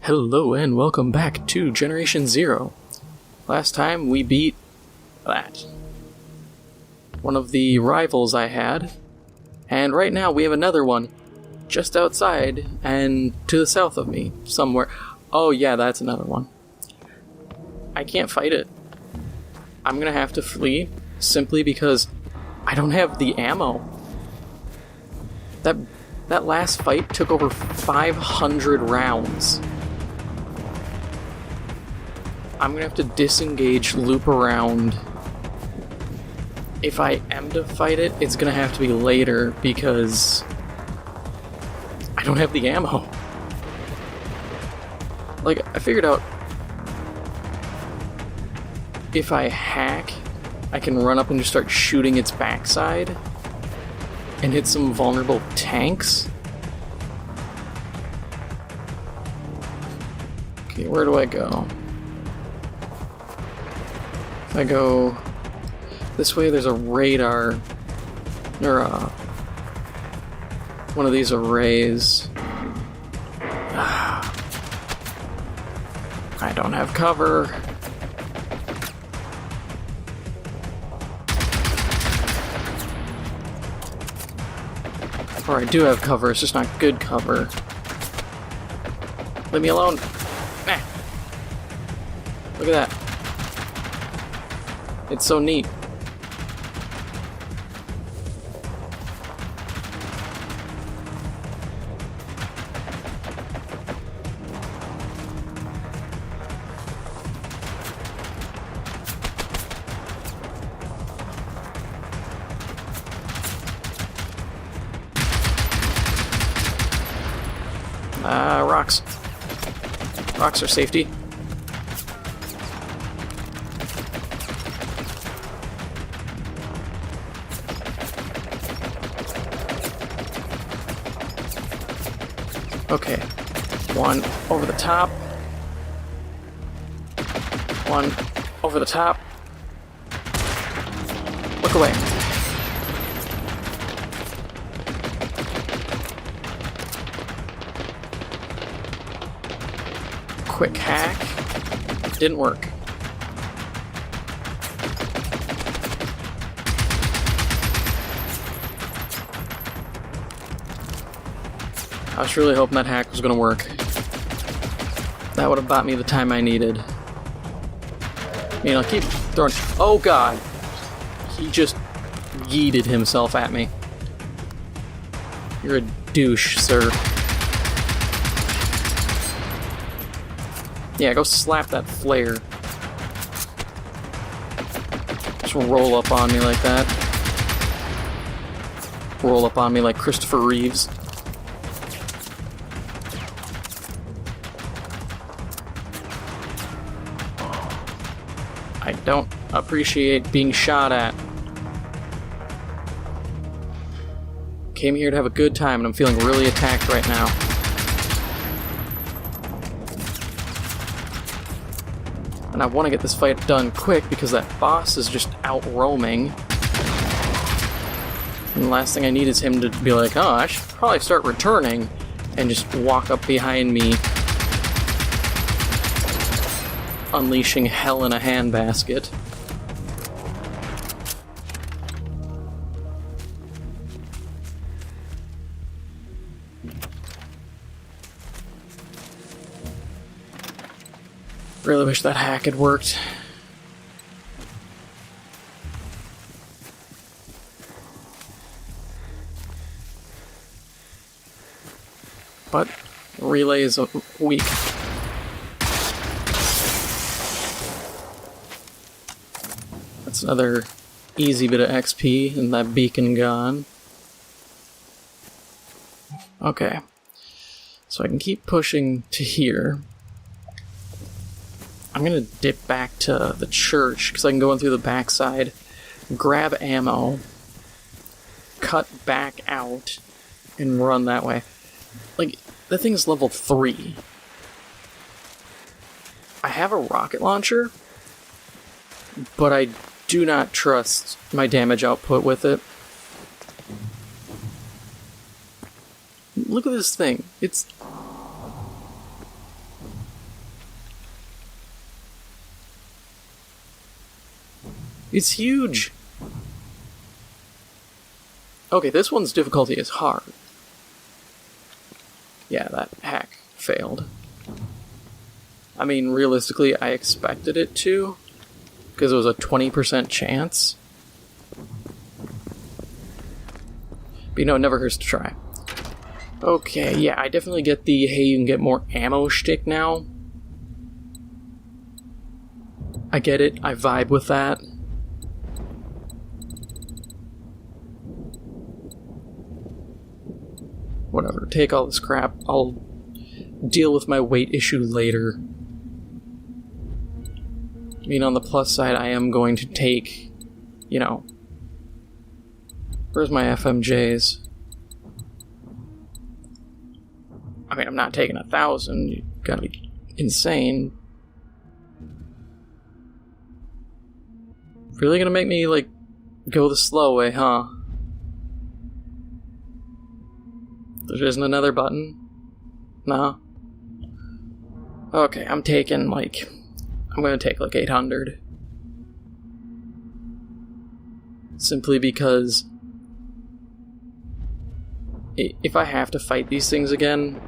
Hello and welcome back to Generation Zero. Last time we beat that. One of the rivals I had. And right now we have another one just outside and to the south of me somewhere. Oh yeah, that's another one. I can't fight it. I'm gonna have to flee simply because I don't have the ammo. That last fight took over 500 rounds. I'm gonna have to disengage, loop around. If I am to fight it, it's gonna have to be later because I don't have the ammo. Like, I figured out if I hack, I can run up and just start shooting its backside and hit some vulnerable tanks. Okay, where do I go? If I go this way, there's a radar, or one of these arrays. I don't have cover. Or I do have cover, it's just not good cover. Leave me alone. Nah. Look at that. It's so neat. Rocks. Rocks are safety. Okay. One over the top. One over the top. Look away. Quick hack. Didn't work. I was really hoping that hack was gonna work. That would have bought me the time I needed. You know, keep throwing. Oh god! He just yeeted himself at me. You're a douche, sir. Yeah, go slap that flare. Just roll up on me like that. Roll up on me like Christopher Reeves. I don't appreciate being shot at. Came here to have a good time and I'm feeling really attacked right now. And I want to get this fight done quick because that boss is just out roaming. And the last thing I need is him to be like, oh, I should probably start returning, and just walk up behind me, unleashing hell in a handbasket. Really wish that hack had worked. But relay is weak. That's another easy bit of XP, and that beacon gone. Okay. So I can keep pushing to here. I'm gonna dip back to the church, because I can go in through the backside, grab ammo, cut back out, and run that way. Like, the thing's level 3. I have a rocket launcher, but I do not trust my damage output with it. Look at this thing. It's huge! Okay, this one's difficulty is hard. Yeah, that hack failed. I mean, realistically, I expected it to, because it was a 20% chance. But you know, it never hurts to try. Okay, yeah, I definitely get the, hey, you can get more ammo shtick now. I get it, I vibe with that. Whatever, take all this crap, I'll deal with my weight issue later. I mean, on the plus side, I am going to take, you know... Where's my FMJs? I mean, I'm not taking 1,000, you gotta be insane. Really gonna make me, like, go the slow way, huh? There isn't another button? No? Okay, I'm taking, like... I'm gonna take, like, 800. Simply because... if I have to fight these things again...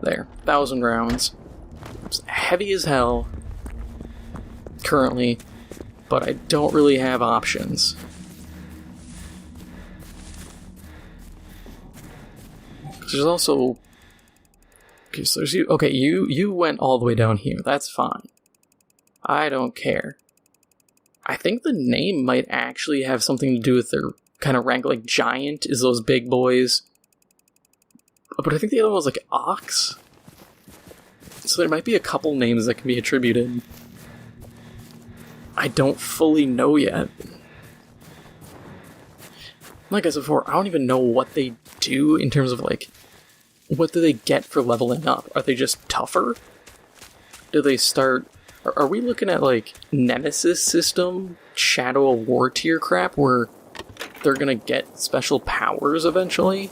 There. 1,000 rounds. It's heavy as hell. Currently. But I don't really have options. There's also... Okay, so there's you... Okay, you went all the way down here. That's fine. I don't care. I think the name might actually have something to do with their kind of rank. Like, giant is those big boys. But I think the other one was, like, ox? So there might be a couple names that can be attributed. I don't fully know yet. Like I said before, I don't even know what they do in terms of, like, what do they get for leveling up? Are they just tougher? Do they start... Are we looking at, like, Nemesis system, Shadow of War tier crap, where they're gonna get special powers eventually?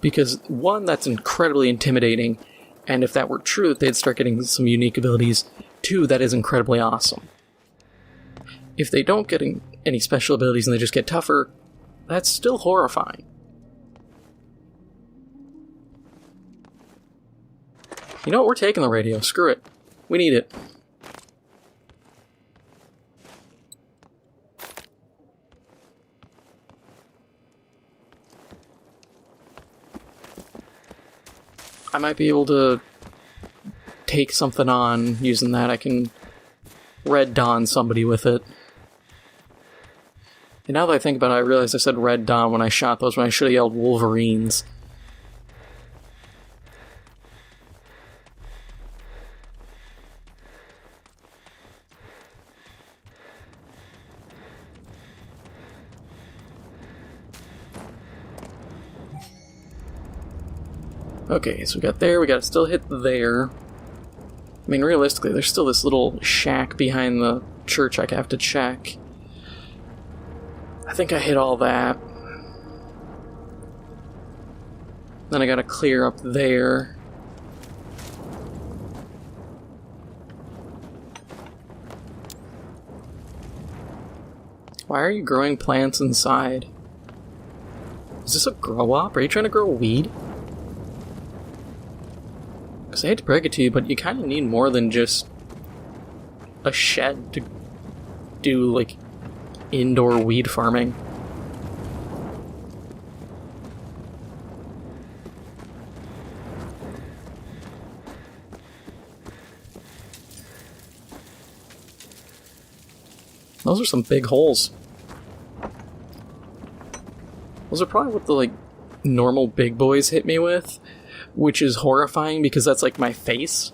Because, one, that's incredibly intimidating, and if that were true, they'd start getting some unique abilities. Two, that is incredibly awesome. If they don't get any special abilities and they just get tougher, that's still horrifying. You know what? We're taking the radio. Screw it. We need it. I might be able to take something on using that. I can Red Dawn somebody with it. And now that I think about it, I realize I said Red Dawn when I shot those, when I should have yelled Wolverines. Okay, so we got there, we gotta still hit there. I mean, realistically, there's still this little shack behind the church I have to check. I think I hit all that. Then I gotta clear up there. Why are you growing plants inside? Is this a grow-op? Are you trying to grow weed? Because I hate to break it to you, but you kind of need more than just a shed to do, like, indoor weed farming. Those are some big holes. Those are probably what the, like, normal big boys hit me with, which is horrifying because that's, like, my face.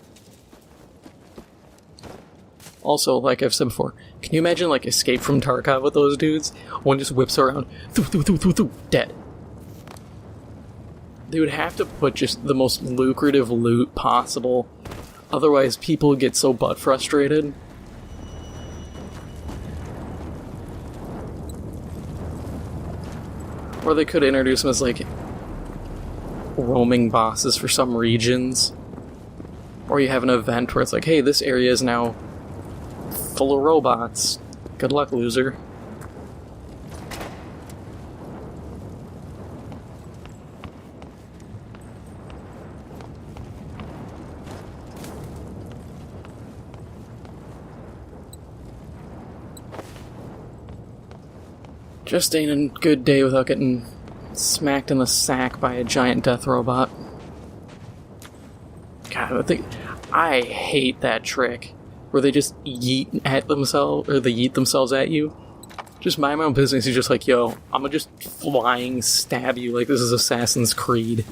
Also, like I've said before, can you imagine, like, Escape from Tarkov with those dudes? One just whips around, dead. They would have to put just the most lucrative loot possible, otherwise people get so butt frustrated. Or they could introduce them as, like, roaming bosses for some regions. Or you have an event where it's like, hey, this area is now full of robots. Good luck, loser. Just ain't a good day without getting smacked in the sack by a giant death robot. God, I hate that trick where they just yeet at themselves, or they yeet themselves at you. Just mind my own business. You're just like, yo, I'm gonna just flying stab you like this is Assassin's Creed.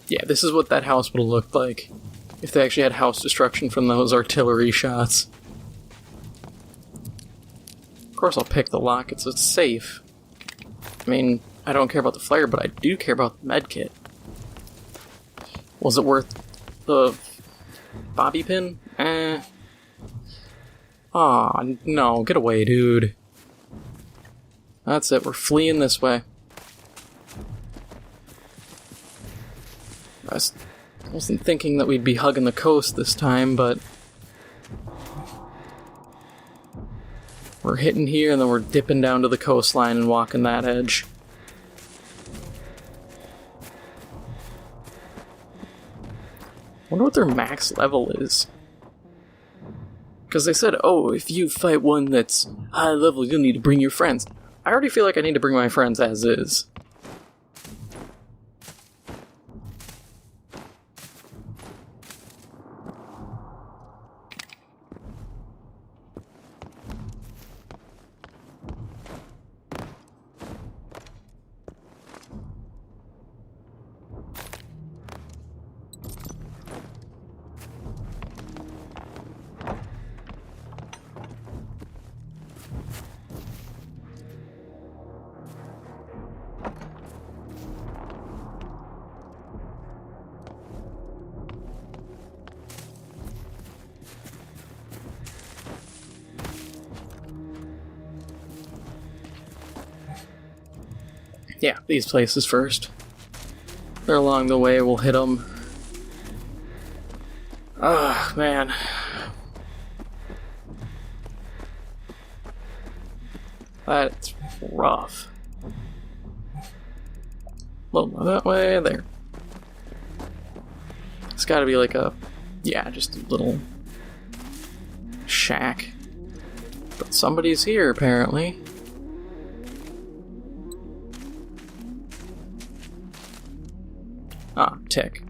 Yeah, this is what that house would have looked like if they actually had house destruction from those artillery shots. Of course I'll pick the lock, it's safe. I mean, I don't care about the flare, but I do care about the medkit. Was it worth the bobby pin? Aw, no, get away, dude. That's it, we're fleeing this way. I wasn't thinking that we'd be hugging the coast this time, but we're hitting here and then we're dipping down to the coastline and walking that edge. Wonder what their max level is. Because they said, oh, if you fight one that's high level, you'll need to bring your friends. I already feel like I need to bring my friends as is. Yeah, these places first. They're along the way, we'll hit them. Ah, man. That's rough. Well, that way, there. It's gotta be like a... yeah, just a little... shack. But somebody's here, apparently. Ah, tick.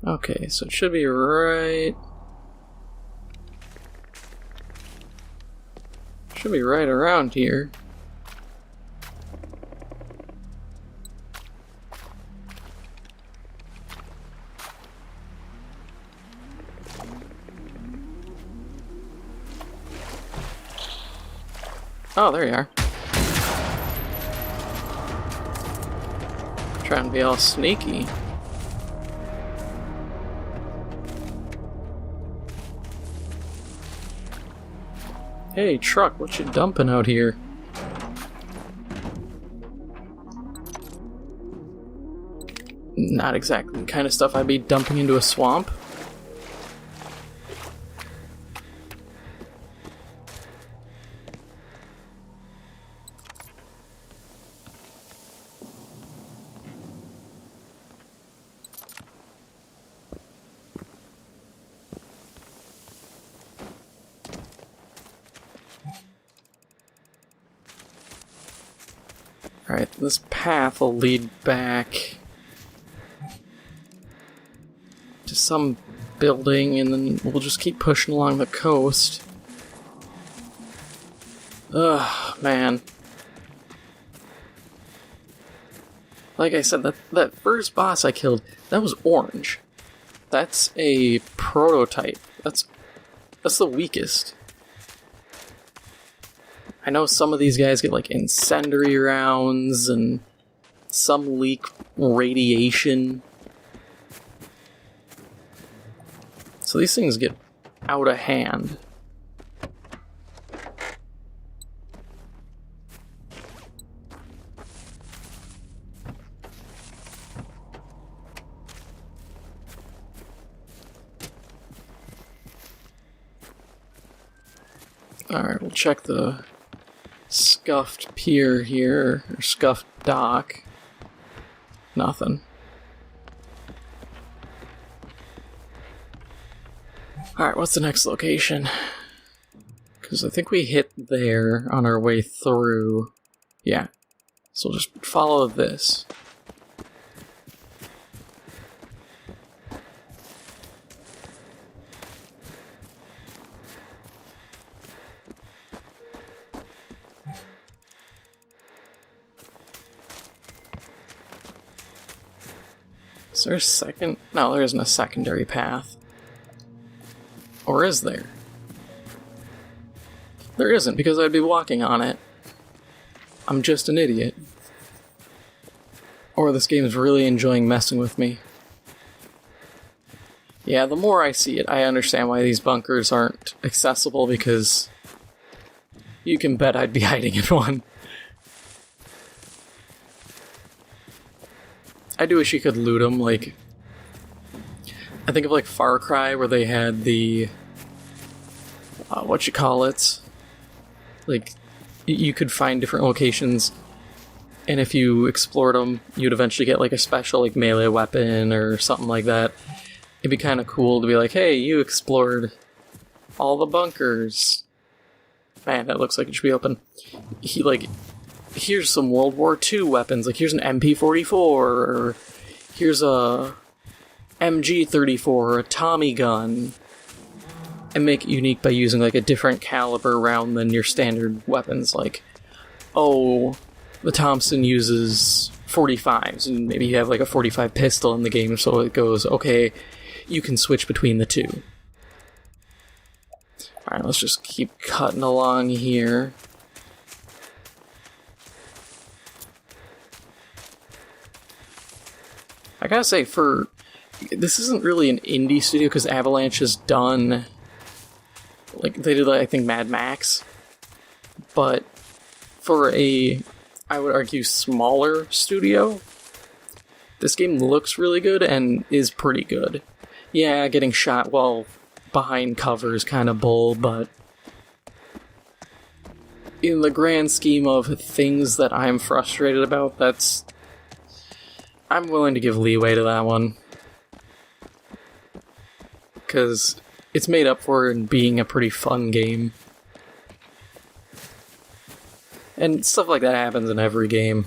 Okay, so it should be right... should be right around here. Oh, there you are. Trying to be all sneaky. Hey, truck, what you dumping out here? Not exactly the kind of stuff I'd be dumping into a swamp. Alright, this path will lead back to some building, and then we'll just keep pushing along the coast. Ugh, man. Like I said, that first boss I killed, that was orange. That's a prototype. That's the weakest. I know some of these guys get like incendiary rounds and some leak radiation. So these things get out of hand. Alright, we'll check the scuffed pier here, or scuffed dock. Nothing. Alright, what's the next location? Because I think we hit there on our way through. Yeah. So we'll just follow this. Is there a second? No, there isn't a secondary path. Or is there? There isn't, because I'd be walking on it. I'm just an idiot. Or this game is really enjoying messing with me. Yeah, the more I see it, I understand why these bunkers aren't accessible, because you can bet I'd be hiding in one. I do wish you could loot them, like... I think of like Far Cry, where they had the... Like, you could find different locations, and if you explored them, you'd eventually get like a special like melee weapon or something like that. It'd be kind of cool to be like, hey, you explored all the bunkers. Man, that looks like it should be open. Here's some World War II weapons, like here's an MP44, or here's a MG34, or a Tommy gun. And make it unique by using like a different caliber round than your standard weapons, like, oh, the Thompson uses 45s, and maybe you have like a 45 pistol in the game, so it goes, okay, you can switch between the two. Alright, let's just keep cutting along here. I gotta say, this isn't really an indie studio, because Avalanche has done... Like, they did, I think, Mad Max. But for I would argue, smaller studio, this game looks really good and is pretty good. Yeah, getting shot while behind cover is kind of bull, but in the grand scheme of things that I'm frustrated about, I'm willing to give leeway to that one. Because it's made up for in being a pretty fun game. And stuff like that happens in every game.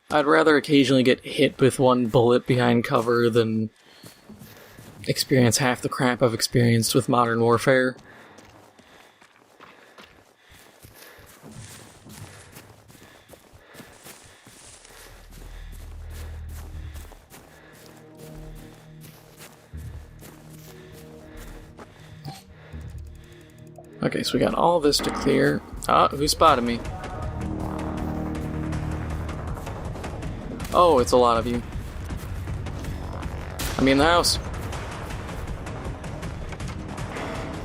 I'd rather occasionally get hit with one bullet behind cover than experience half the crap I've experienced with Modern Warfare. Okay, so we got all this to clear. Ah, who spotted me? Oh, it's a lot of you. I'm in the house.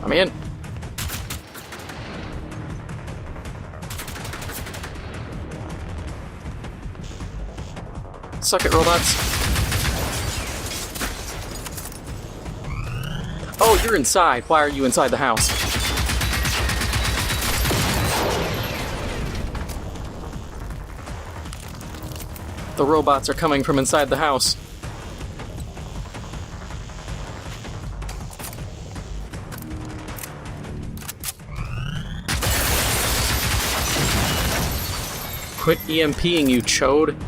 I'm in. Suck it, robots. Oh, you're inside. Why are you inside the house? The robots are coming from inside the house. Quit EMPing, you chode.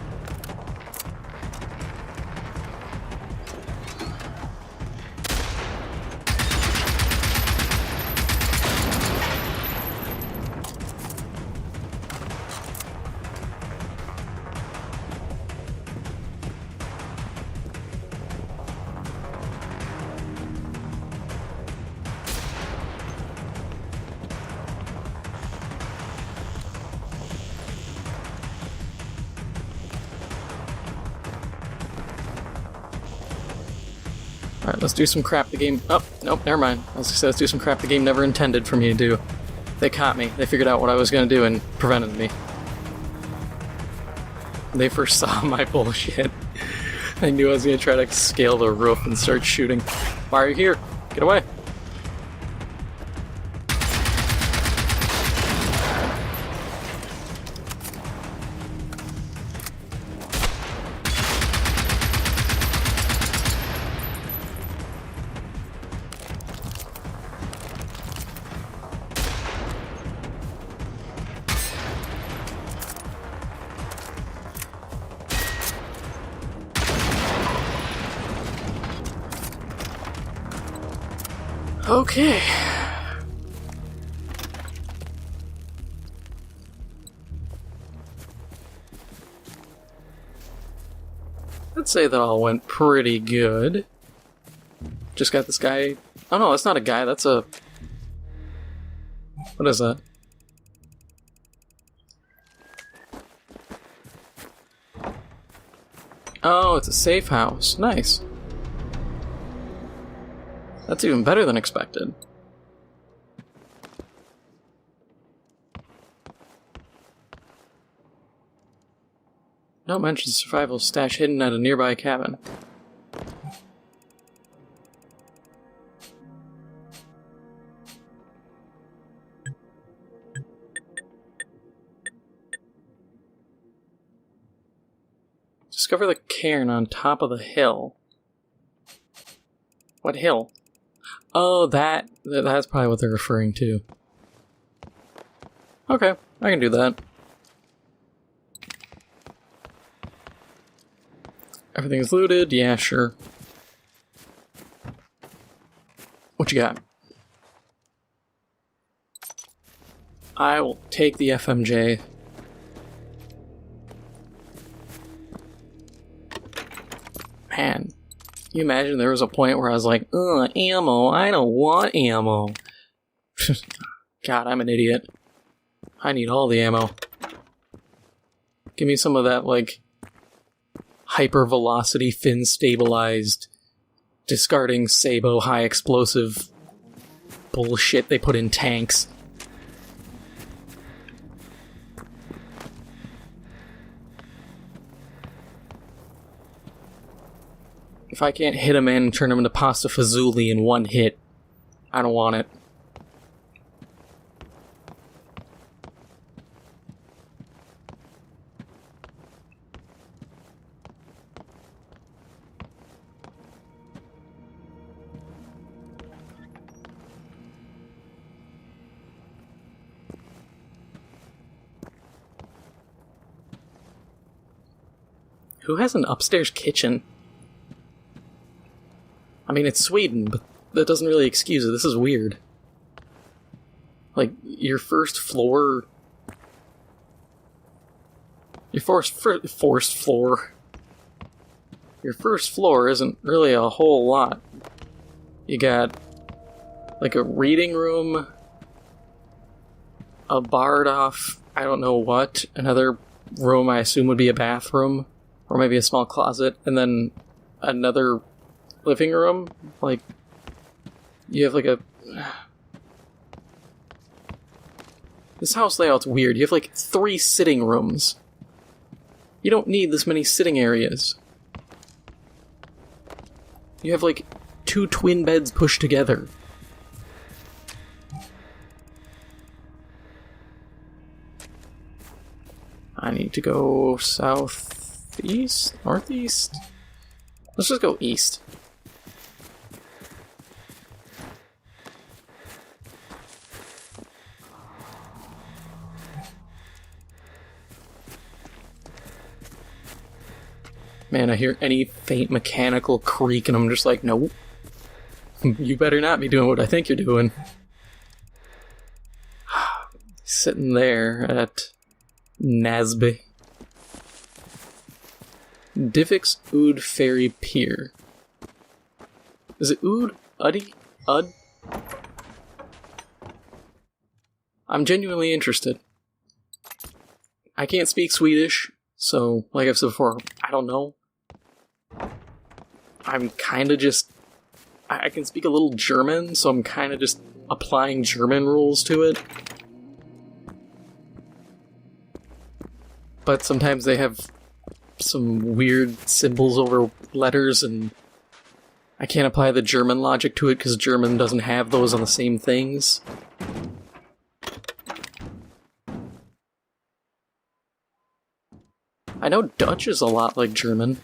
Alright, let's do some crap the game... Oh, nope, never mind. I was gonna say, let's do some crap the game never intended for me to do. They caught me. They figured out what I was gonna do and prevented me. They first saw my bullshit. I knew I was gonna try to scale the roof and start shooting. Why are you here? Get away! Okay. I'd say that all went pretty good. Just got this guy... Oh no, that's not a guy, that's a... What is that? Oh, it's a safe house. Nice. That's even better than expected. Note mentions survival stash hidden at a nearby cabin. Discover the cairn on top of the hill. What hill? Oh, that's probably what they're referring to. Okay, I can do that. Everything's looted? Yeah, sure. What you got? I will take the FMJ. Man. Can you imagine there was a point where I was like, ugh, ammo, I don't want ammo. God, I'm an idiot. I need all the ammo. Give me some of that, like, hyper-velocity, fin-stabilized, discarding Sabo high-explosive bullshit they put in tanks. If I can't hit a man and turn him into pasta fazouli in one hit, I don't want it. Who has an upstairs kitchen? I mean, it's Sweden, but that doesn't really excuse it. This is weird. Like, your first floor... Your first floor... Your first floor isn't really a whole lot. You got, like, a reading room, a barred off, I don't know what, another room I assume would be a bathroom, or maybe a small closet, and then another living room. Like, you have like a... This house layout's weird. You have like 3 sitting rooms. You don't need this many sitting areas. You have like 2 twin beds pushed together. I need to go southeast? Northeast? Let's just go east. Man, I hear any faint mechanical creak and I'm just like, nope. You better not be doing what I think you're doing. Sitting there at Nasby. Divix Ood Ferry Pier. Is it Ood? Uddy? Ud? I'm genuinely interested. I can't speak Swedish, so, like I've said before, I don't know. I'm kinda just... I can speak a little German, so I'm kinda just applying German rules to it. But sometimes they have some weird symbols over letters, and I can't apply the German logic to it because German doesn't have those on the same things. I know Dutch is a lot like German.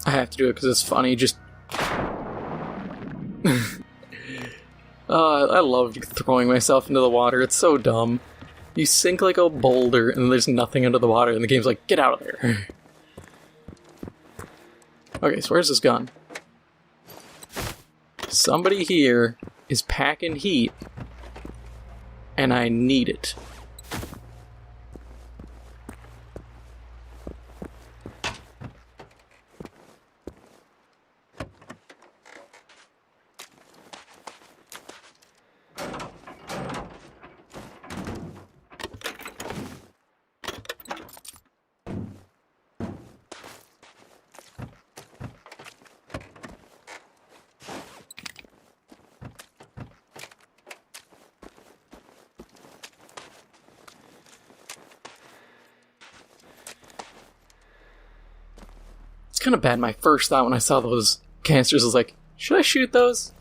I have to do it because it's funny, just... I love throwing myself into the water, it's so dumb. You sink like a boulder, and there's nothing under the water, and the game's like, get out of there. Okay, so where's this gun? Somebody here is packing heat, and I need it. It's kind of bad. My first thought when I saw those canisters was like, should I shoot those?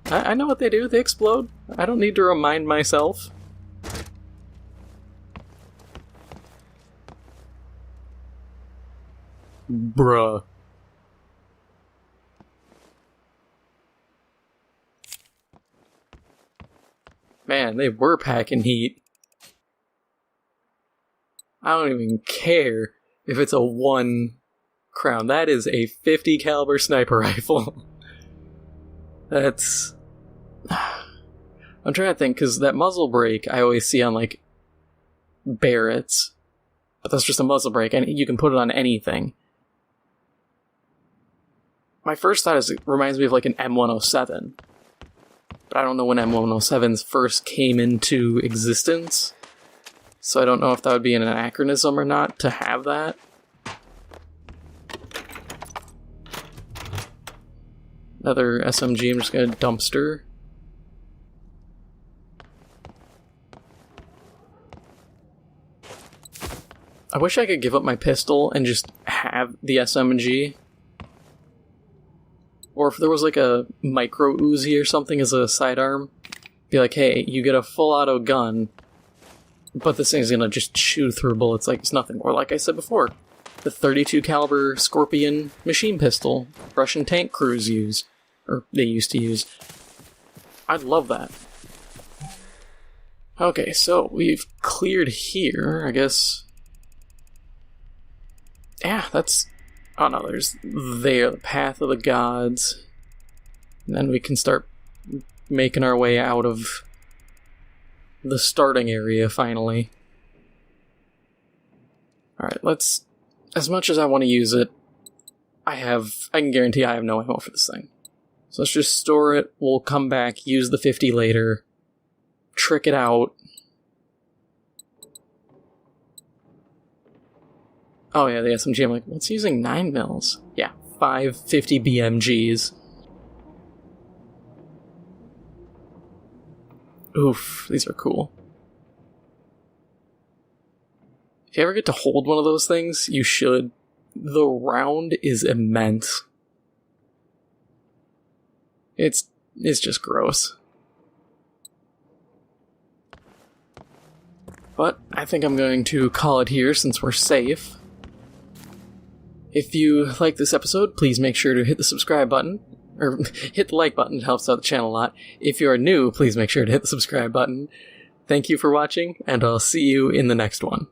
I know what they do. They explode. I don't need to remind myself. Bruh. Man, they were packing heat. I don't even care if it's a 1 crown. That is a 50 caliber sniper rifle. That's... I'm trying to think, because that muzzle brake I always see on, like, Barrett's. But that's just a muzzle brake, and you can put it on anything. My first thought is it reminds me of, like, an M107. But I don't know when M107s first came into existence. So I don't know if that would be an anachronism or not to have that. Another SMG, I'm just gonna dumpster. I wish I could give up my pistol and just have the SMG. Or if there was like a micro Uzi or something as a sidearm, be like, hey, you get a full auto gun, but this thing's gonna just chew through bullets like it's nothing. Or like I said before, the 32 caliber Scorpion machine pistol Russian tank crews use. Or they used to use. I'd love that. Okay, so we've cleared here, I guess. Yeah, that's... Oh no, there's there, the Path of the Gods. And then we can start making our way out of the starting area, finally. Alright, let's... As much as I want to use it, I can guarantee I have no ammo for this thing. So let's just store it, we'll come back, use the 50 later, trick it out. Oh yeah, the SMG, I'm like, what's using 9 mils? Yeah, 550 BMGs. Oof, these are cool. If you ever get to hold one of those things, you should. The round is immense. It's just gross. But I think I'm going to call it here since we're safe. If you like this episode, please make sure to hit the subscribe button, or hit the like button. It helps out the channel a lot. If you are new, please make sure to hit the subscribe button. Thank you for watching, and I'll see you in the next one.